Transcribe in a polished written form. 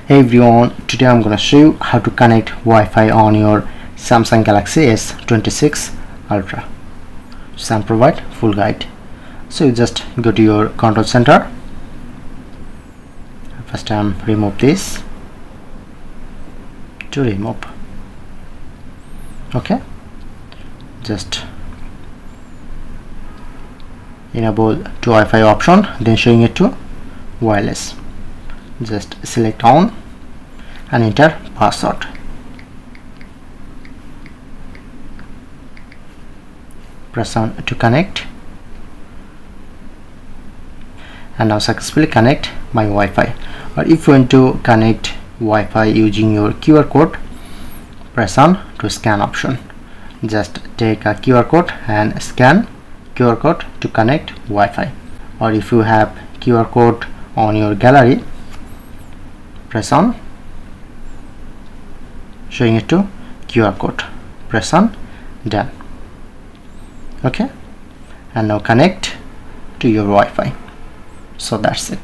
Hey everyone, today I'm going to show you how to connect Wi-Fi on your Samsung Galaxy S26 Ultra. So I'm provide full guide. So you just go to your control center. First remove this to remove. Okay, just enable to Wi-Fi option, then showing it to wireless. Just select on and enter password. Press on to connect, and now successfully connect my Wi-Fi. Or if you want to connect Wi-Fi using your QR code, press on to scan option. Just take a QR code and scan QR code to connect Wi-Fi. Or if you have QR code on your gallery, press on, showing it to QR code, press on done. Okay, and now connect to your Wi-Fi. So that's it.